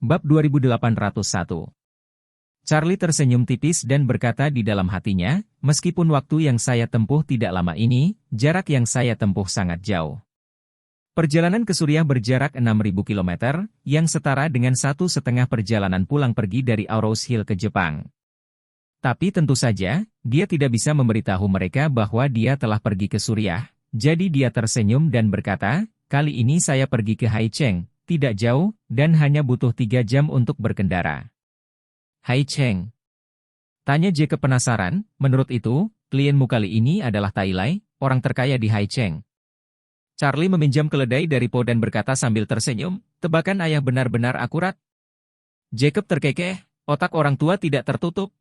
Bab 2801. Charlie tersenyum tipis dan berkata di dalam hatinya, meskipun waktu yang saya tempuh tidak lama ini, jarak yang saya tempuh sangat jauh. Perjalanan ke Suriah berjarak 6.000 km, yang setara dengan 1,5 perjalanan pulang pergi dari Aarhus Hill ke Jepang. Tapi tentu saja, dia tidak bisa memberitahu mereka bahwa dia telah pergi ke Suriah, jadi dia tersenyum dan berkata, kali ini saya pergi ke Haicheng. Tidak jauh, dan hanya butuh 3 jam untuk berkendara. Haicheng? Tanya Jacob penasaran, menurut itu, klienmu kali ini adalah Tai Lai, orang terkaya di Haicheng. Charlie meminjam keledai dari Po dan berkata sambil tersenyum, tebakan ayah benar-benar akurat. Jacob terkekeh, otak orang tua tidak tertutup.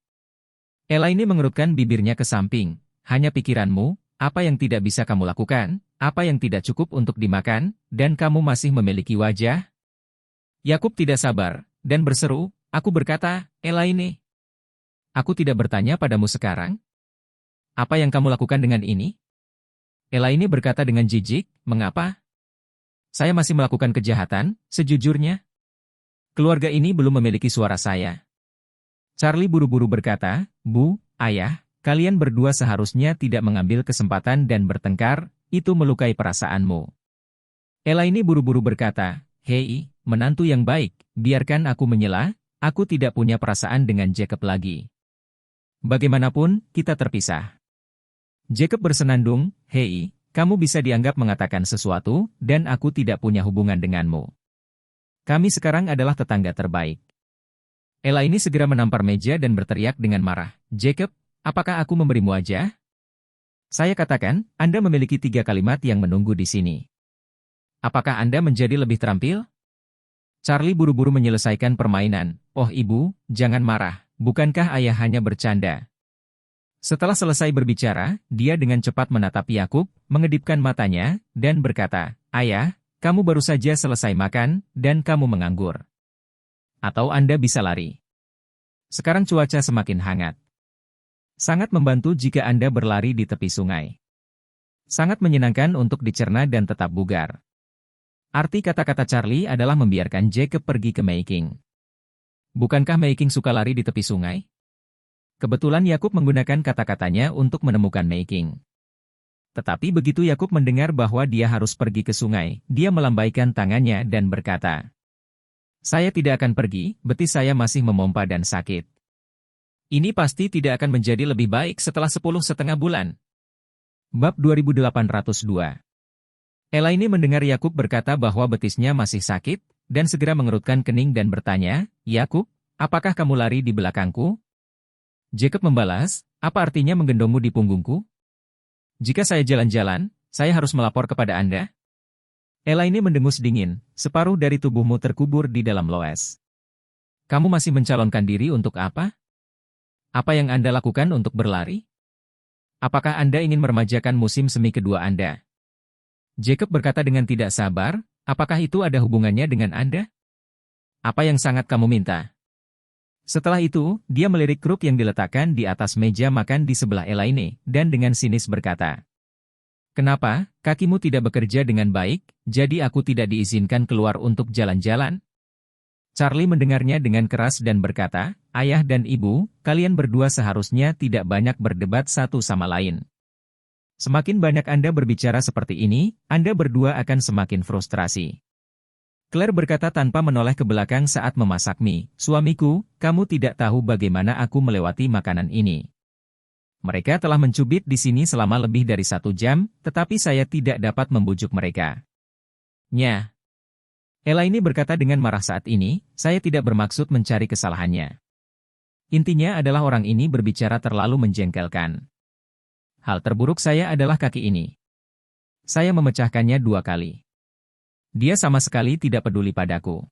Elaine mengerutkan bibirnya ke samping, hanya pikiranmu, apa yang tidak bisa kamu lakukan, apa yang tidak cukup untuk dimakan, dan kamu masih memiliki wajah? Yakub tidak sabar, dan berseru, aku berkata, Elaine. Aku tidak bertanya padamu sekarang? Apa yang kamu lakukan dengan ini? Elaine berkata dengan jijik, mengapa? Saya masih melakukan kejahatan, sejujurnya. Keluarga ini belum memiliki suara saya. Charlie buru-buru berkata, Bu, Ayah, kalian berdua seharusnya tidak mengambil kesempatan dan bertengkar, itu melukai perasaanmu. Elaine buru-buru berkata, hei, menantu yang baik, biarkan aku menyela, aku tidak punya perasaan dengan Jacob lagi. Bagaimanapun, kita terpisah. Jacob bersenandung, hei, kamu bisa dianggap mengatakan sesuatu, dan aku tidak punya hubungan denganmu. Kami sekarang adalah tetangga terbaik. Elaine segera menampar meja dan berteriak dengan marah, Jacob, apakah aku memberimu wajah? Saya katakan, Anda memiliki 3 kalimat yang menunggu di sini. Apakah Anda menjadi lebih terampil? Charlie buru-buru menyelesaikan permainan. Oh ibu, jangan marah, bukankah ayah hanya bercanda? Setelah selesai berbicara, dia dengan cepat menatap Yakub, mengedipkan matanya, dan berkata, Ayah, kamu baru saja selesai makan, dan kamu menganggur. Atau Anda bisa lari. Sekarang cuaca semakin hangat. Sangat membantu jika Anda berlari di tepi sungai. Sangat menyenangkan untuk dicerna dan tetap bugar. Arti kata-kata Charlie adalah membiarkan Jacob pergi ke Meiking. Bukankah Meiking suka lari di tepi sungai? Kebetulan Yakub menggunakan kata-katanya untuk menemukan Meiking. Tetapi begitu Yakub mendengar bahwa dia harus pergi ke sungai, dia melambaikan tangannya dan berkata, saya tidak akan pergi, betis saya masih memompa dan sakit. Ini pasti tidak akan menjadi lebih baik setelah 10,5 bulan. Bab 2802. Elaine mendengar Yakub berkata bahwa betisnya masih sakit, dan segera mengerutkan kening dan bertanya, Yakub, apakah kamu lari di belakangku? Jacob membalas, apa artinya menggendongmu di punggungku? Jika saya jalan-jalan, saya harus melapor kepada Anda? Elaine mendengus dingin, separuh dari tubuhmu terkubur di dalam loes. Kamu masih mencalonkan diri untuk apa? Apa yang Anda lakukan untuk berlari? Apakah Anda ingin meremajakan musim semi kedua Anda? Jacob berkata dengan tidak sabar, apakah itu ada hubungannya dengan Anda? Apa yang sangat kamu minta? Setelah itu, dia melirik kruk yang diletakkan di atas meja makan di sebelah Elaine, dan dengan sinis berkata, kenapa, kakimu tidak bekerja dengan baik, jadi aku tidak diizinkan keluar untuk jalan-jalan? Charlie mendengarnya dengan keras dan berkata, ayah dan ibu, kalian berdua seharusnya tidak banyak berdebat satu sama lain. Semakin banyak Anda berbicara seperti ini, Anda berdua akan semakin frustrasi. Claire berkata tanpa menoleh ke belakang saat memasak mie, suamiku, kamu tidak tahu bagaimana aku melewati makanan ini. Mereka telah mencubit di sini selama lebih dari 1 jam, tetapi saya tidak dapat membujuk mereka. Nyah. Elaine berkata dengan marah saat ini, saya tidak bermaksud mencari kesalahannya. Intinya adalah orang ini berbicara terlalu menjengkelkan. Hal terburuk saya adalah kaki ini. Saya memecahkannya 2 kali. Dia sama sekali tidak peduli padaku.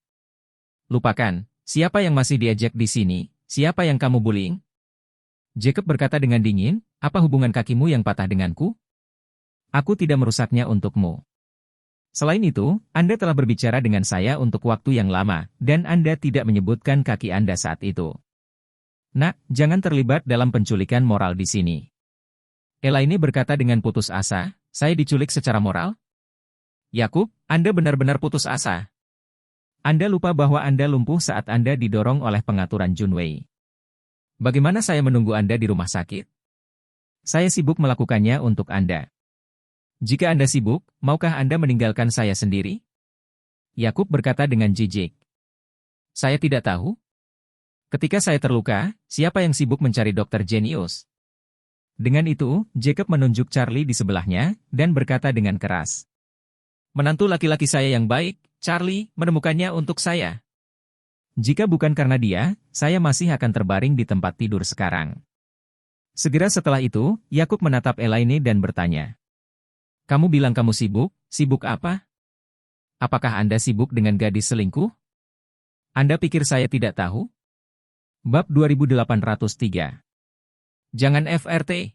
Lupakan, siapa yang masih diajak di sini, siapa yang kamu bullying? Jacob berkata dengan dingin, apa hubungan kakimu yang patah denganku? Aku tidak merusaknya untukmu. Selain itu, Anda telah berbicara dengan saya untuk waktu yang lama, dan Anda tidak menyebutkan kaki Anda saat itu. Nak, jangan terlibat dalam penculikan moral di sini. Elaine berkata dengan putus asa, saya diculik secara moral? Yakub, Anda benar-benar putus asa. Anda lupa bahwa Anda lumpuh saat Anda didorong oleh pengaturan Junwei. Bagaimana saya menunggu Anda di rumah sakit? Saya sibuk melakukannya untuk Anda. Jika Anda sibuk, maukah Anda meninggalkan saya sendiri? Yakub berkata dengan jijik. Saya tidak tahu. Ketika saya terluka, siapa yang sibuk mencari dokter jenius? Dengan itu, Jacob menunjuk Charlie di sebelahnya, dan berkata dengan keras. Menantu laki-laki saya yang baik, Charlie, menemukannya untuk saya. Jika bukan karena dia, saya masih akan terbaring di tempat tidur sekarang. Segera setelah itu, Yakub menatap Elaine dan bertanya. Kamu bilang kamu sibuk, sibuk apa? Apakah Anda sibuk dengan gadis selingkuh? Anda pikir saya tidak tahu? Bab 2803. Jangan FRT.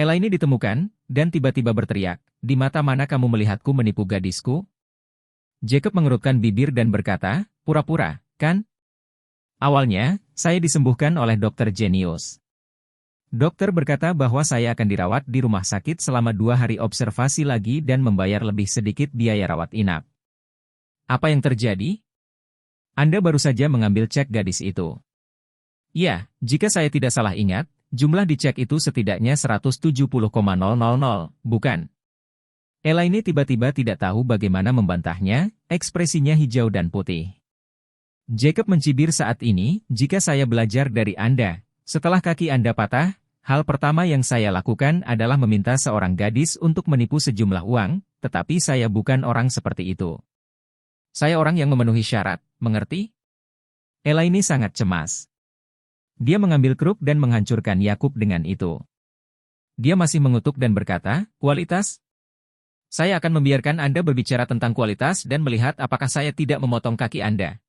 Elaine ditemukan, dan tiba-tiba berteriak, di mata mana kamu melihatku menipu gadisku? Jacob mengerutkan bibir dan berkata, pura-pura, kan? Awalnya, saya disembuhkan oleh dokter jenius. Dokter berkata bahwa saya akan dirawat di rumah sakit selama 2 hari observasi lagi dan membayar lebih sedikit biaya rawat inap. Apa yang terjadi? Anda baru saja mengambil cek gadis itu. Ya, jika saya tidak salah ingat, jumlah di cek itu setidaknya 170,000, bukan? Elaine tiba-tiba tidak tahu bagaimana membantahnya, ekspresinya hijau dan putih. Jacob mencibir saat ini, jika saya belajar dari Anda, setelah kaki Anda patah, hal pertama yang saya lakukan adalah meminta seorang gadis untuk menipu sejumlah uang, tetapi saya bukan orang seperti itu. Saya orang yang memenuhi syarat, mengerti? Elaine sangat cemas. Dia mengambil kruk dan menghancurkan Yakub dengan itu. Dia masih mengutuk dan berkata, kualitas? Saya akan membiarkan Anda berbicara tentang kualitas dan melihat apakah saya tidak memotong kaki Anda.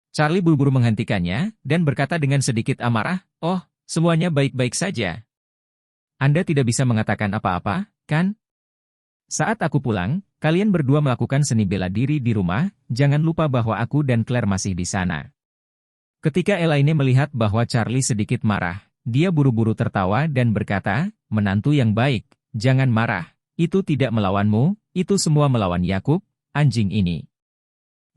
Charlie buru-buru menghentikannya, dan berkata dengan sedikit amarah, oh, semuanya baik-baik saja. Anda tidak bisa mengatakan apa-apa, kan? Saat aku pulang, kalian berdua melakukan seni bela diri di rumah, jangan lupa bahwa aku dan Claire masih di sana. Ketika Elaine melihat bahwa Charlie sedikit marah, dia buru-buru tertawa dan berkata, menantu yang baik, jangan marah, itu tidak melawanmu, itu semua melawan Yakub, anjing ini.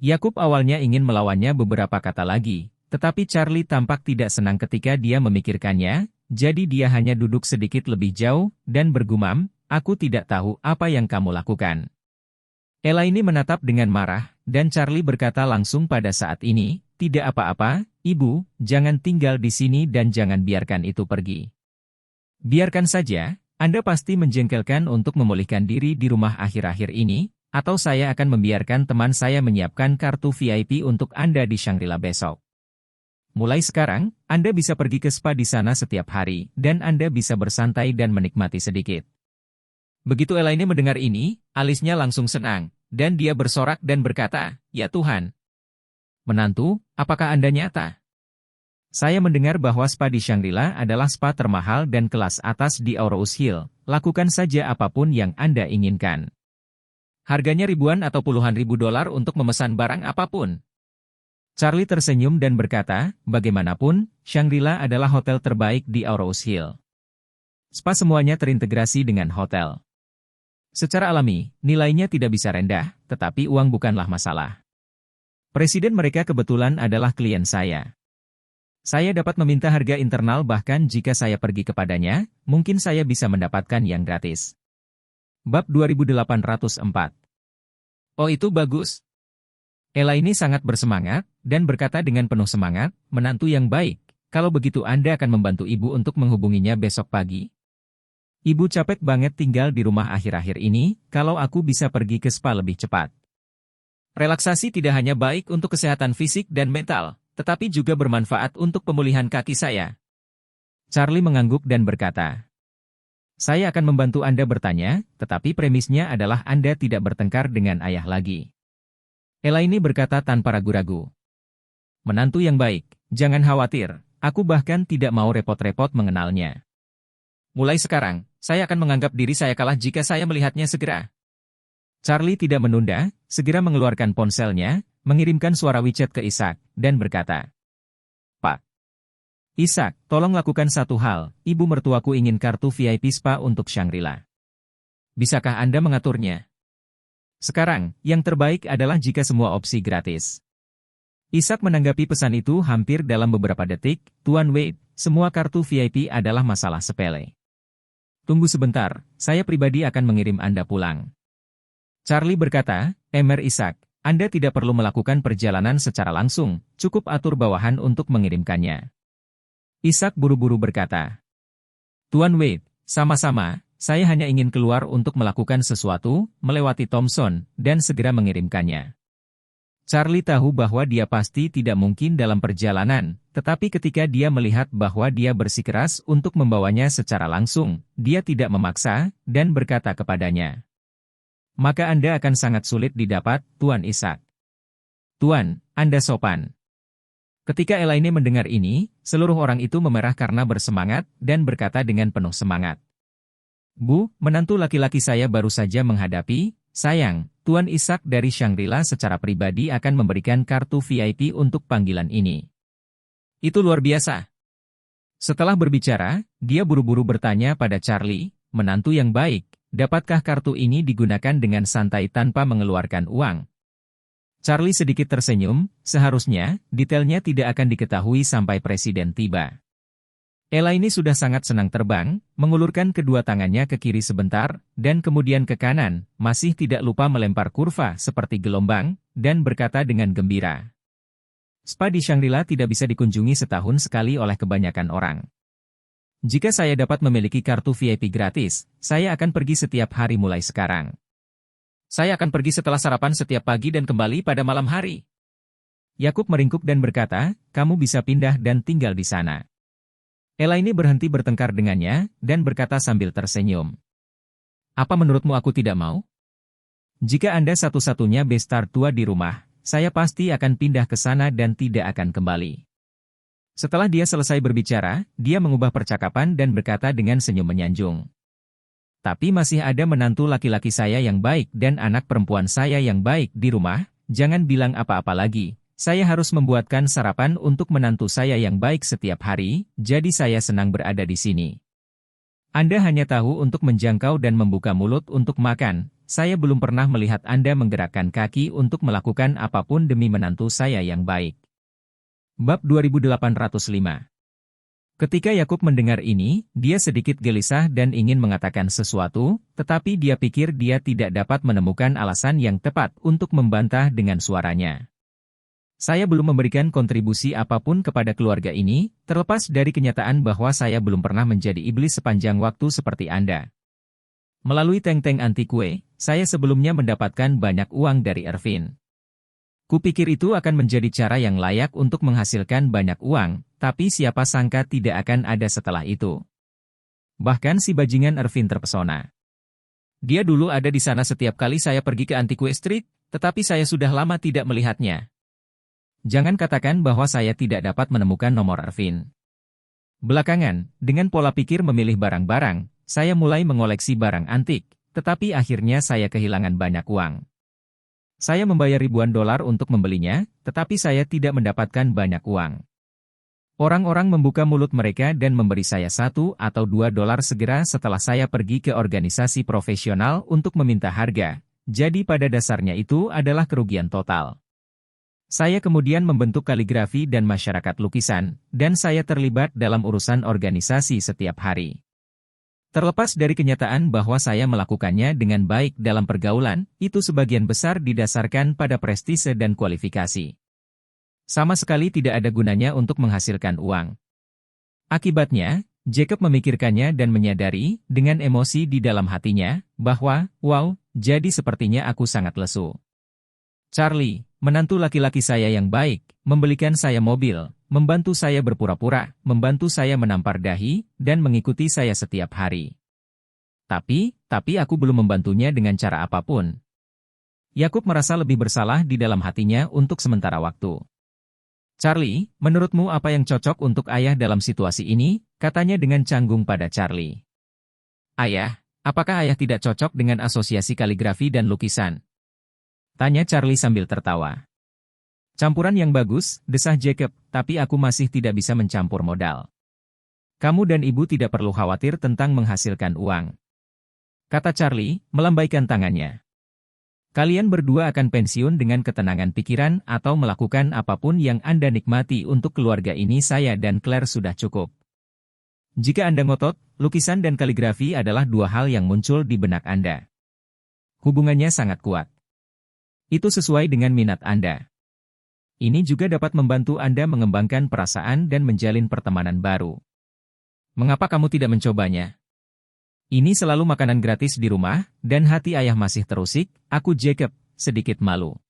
Yakub awalnya ingin melawannya beberapa kata lagi, tetapi Charlie tampak tidak senang ketika dia memikirkannya, jadi dia hanya duduk sedikit lebih jauh, dan bergumam, aku tidak tahu apa yang kamu lakukan. Elaine menatap dengan marah, dan Charlie berkata langsung pada saat ini, tidak apa-apa, Ibu, jangan tinggal di sini dan jangan biarkan itu pergi. Biarkan saja, Anda pasti menjengkelkan untuk memulihkan diri di rumah akhir-akhir ini, atau saya akan membiarkan teman saya menyiapkan kartu VIP untuk Anda di Shangri-La besok. Mulai sekarang, Anda bisa pergi ke spa di sana setiap hari, dan Anda bisa bersantai dan menikmati sedikit. Begitu Elaine mendengar ini, alisnya langsung senang, dan dia bersorak dan berkata, ya Tuhan. Menantu, apakah Anda nyata? Saya mendengar bahwa spa di Shangri-La adalah spa termahal dan kelas atas di Aurous Hill, lakukan saja apapun yang Anda inginkan. Harganya ribuan atau puluhan ribu dolar untuk memesan barang apapun. Charlie tersenyum dan berkata, bagaimanapun, Shangri-La adalah hotel terbaik di Aurous Hill. Spa semuanya terintegrasi dengan hotel. Secara alami, nilainya tidak bisa rendah, tetapi uang bukanlah masalah. Presiden mereka kebetulan adalah klien saya. Saya dapat meminta harga internal bahkan jika saya pergi kepadanya, mungkin saya bisa mendapatkan yang gratis. Bab 2804. Oh itu bagus. Elaine sangat bersemangat, dan berkata dengan penuh semangat, menantu yang baik, kalau begitu Anda akan membantu ibu untuk menghubunginya besok pagi? Ibu capek banget tinggal di rumah akhir-akhir ini, kalau aku bisa pergi ke spa lebih cepat. Relaksasi tidak hanya baik untuk kesehatan fisik dan mental, tetapi juga bermanfaat untuk pemulihan kaki saya. Charlie mengangguk dan berkata, saya akan membantu Anda bertanya, tetapi premisnya adalah Anda tidak bertengkar dengan ayah lagi. Elaine berkata tanpa ragu-ragu. Menantu yang baik, jangan khawatir, aku bahkan tidak mau repot-repot mengenalnya. Mulai sekarang, saya akan menganggap diri saya kalah jika saya melihatnya segera. Charlie tidak menunda, segera mengeluarkan ponselnya, mengirimkan suara WeChat ke Ishak, dan berkata, Pak Ishak, tolong lakukan satu hal, ibu mertuaku ingin kartu VIP spa untuk Shangri-La. Bisakah Anda mengaturnya? Sekarang, yang terbaik adalah jika semua opsi gratis. Ishak menanggapi pesan itu hampir dalam beberapa detik, Tuan Wade, semua kartu VIP adalah masalah sepele. Tunggu sebentar, saya pribadi akan mengirim Anda pulang. Charlie berkata, Emer Ishak, Anda tidak perlu melakukan perjalanan secara langsung, cukup atur bawahan untuk mengirimkannya. Ishak buru-buru berkata, Tuan Wade, sama-sama, saya hanya ingin keluar untuk melakukan sesuatu, melewati Thompson, dan segera mengirimkannya. Charlie tahu bahwa dia pasti tidak mungkin dalam perjalanan, tetapi ketika dia melihat bahwa dia bersikeras untuk membawanya secara langsung, dia tidak memaksa, dan berkata kepadanya, Maka Anda akan sangat sulit didapat, Tuan Ishak. Tuan, Anda sopan. Ketika Elaine mendengar ini, seluruh orang itu memerah karena bersemangat, dan berkata dengan penuh semangat. Bu, menantu laki-laki saya baru saja menghadapi, sayang, Tuan Ishak dari Shangri-La secara pribadi akan memberikan kartu VIP untuk panggilan ini. Itu luar biasa. Setelah berbicara, dia buru-buru bertanya pada Charlie, menantu yang baik, dapatkah kartu ini digunakan dengan santai tanpa mengeluarkan uang? Charlie sedikit tersenyum, seharusnya, detailnya tidak akan diketahui sampai presiden tiba. Elaine sudah sangat senang terbang, mengulurkan kedua tangannya ke kiri sebentar, dan kemudian ke kanan, masih tidak lupa melempar kurva seperti gelombang, dan berkata dengan gembira. Spa di Shangri-La tidak bisa dikunjungi setahun sekali oleh kebanyakan orang. Jika saya dapat memiliki kartu VIP gratis, saya akan pergi setiap hari mulai sekarang. Saya akan pergi setelah sarapan setiap pagi dan kembali pada malam hari. Yakub meringkuk dan berkata, kamu bisa pindah dan tinggal di sana. Elaine berhenti bertengkar dengannya, dan berkata sambil tersenyum. Apa menurutmu aku tidak mau? Jika Anda satu-satunya bestar tua di rumah, saya pasti akan pindah ke sana dan tidak akan kembali. Setelah dia selesai berbicara, dia mengubah percakapan dan berkata dengan senyum menyanjung. Tapi masih ada menantu laki-laki saya yang baik dan anak perempuan saya yang baik di rumah, jangan bilang apa-apa lagi. Saya harus membuatkan sarapan untuk menantu saya yang baik setiap hari, jadi saya senang berada di sini. Anda hanya tahu untuk menjangkau dan membuka mulut untuk makan, saya belum pernah melihat Anda menggerakkan kaki untuk melakukan apapun demi menantu saya yang baik. Bab 2805. Ketika Yakub mendengar ini, dia sedikit gelisah dan ingin mengatakan sesuatu, tetapi dia pikir dia tidak dapat menemukan alasan yang tepat untuk membantah dengan suaranya. Saya belum memberikan kontribusi apapun kepada keluarga ini, terlepas dari kenyataan bahwa saya belum pernah menjadi iblis sepanjang waktu seperti Anda. Melalui tank-tank anti kue, saya sebelumnya mendapatkan banyak uang dari Ervin. Kupikir itu akan menjadi cara yang layak untuk menghasilkan banyak uang, tapi siapa sangka tidak akan ada setelah itu. Bahkan si bajingan Ervin terpesona. Dia dulu ada di sana setiap kali saya pergi ke Antique Street, tetapi saya sudah lama tidak melihatnya. Jangan katakan bahwa saya tidak dapat menemukan nomor Ervin. Belakangan, dengan pola pikir memilih barang-barang, saya mulai mengoleksi barang antik, tetapi akhirnya saya kehilangan banyak uang. Saya membayar ribuan dolar untuk membelinya, tetapi saya tidak mendapatkan banyak uang. Orang-orang membuka mulut mereka dan memberi saya $1 atau $2 segera setelah saya pergi ke organisasi profesional untuk meminta harga, jadi pada dasarnya itu adalah kerugian total. Saya kemudian membentuk kaligrafi dan masyarakat lukisan, dan saya terlibat dalam urusan organisasi setiap hari. Terlepas dari kenyataan bahwa saya melakukannya dengan baik dalam pergaulan, itu sebagian besar didasarkan pada prestise dan kualifikasi. Sama sekali tidak ada gunanya untuk menghasilkan uang. Akibatnya, Jacob memikirkannya dan menyadari, dengan emosi di dalam hatinya, bahwa, wow, jadi sepertinya aku sangat lesu. Charlie, menantu laki-laki saya yang baik, membelikan saya mobil, membantu saya berpura-pura, membantu saya menampar dahi, dan mengikuti saya setiap hari. Tapi aku belum membantunya dengan cara apapun. Yakub merasa lebih bersalah di dalam hatinya untuk sementara waktu. Charlie, menurutmu apa yang cocok untuk ayah dalam situasi ini? Katanya dengan canggung pada Charlie. Ayah, apakah ayah tidak cocok dengan asosiasi kaligrafi dan lukisan? Tanya Charlie sambil tertawa. Campuran yang bagus, desah Jacob, tapi aku masih tidak bisa mencampur modal. Kamu dan ibu tidak perlu khawatir tentang menghasilkan uang. Kata Charlie, melambaikan tangannya. Kalian berdua akan pensiun dengan ketenangan pikiran atau melakukan apapun yang Anda nikmati untuk keluarga ini. Saya dan Claire sudah cukup. Jika Anda ngotot, lukisan dan kaligrafi adalah dua hal yang muncul di benak Anda. Hubungannya sangat kuat. Itu sesuai dengan minat Anda. Ini juga dapat membantu Anda mengembangkan perasaan dan menjalin pertemanan baru. Mengapa kamu tidak mencobanya? Ini selalu makanan gratis di rumah, dan hati ayah masih terusik. Aku Jacob, sedikit malu.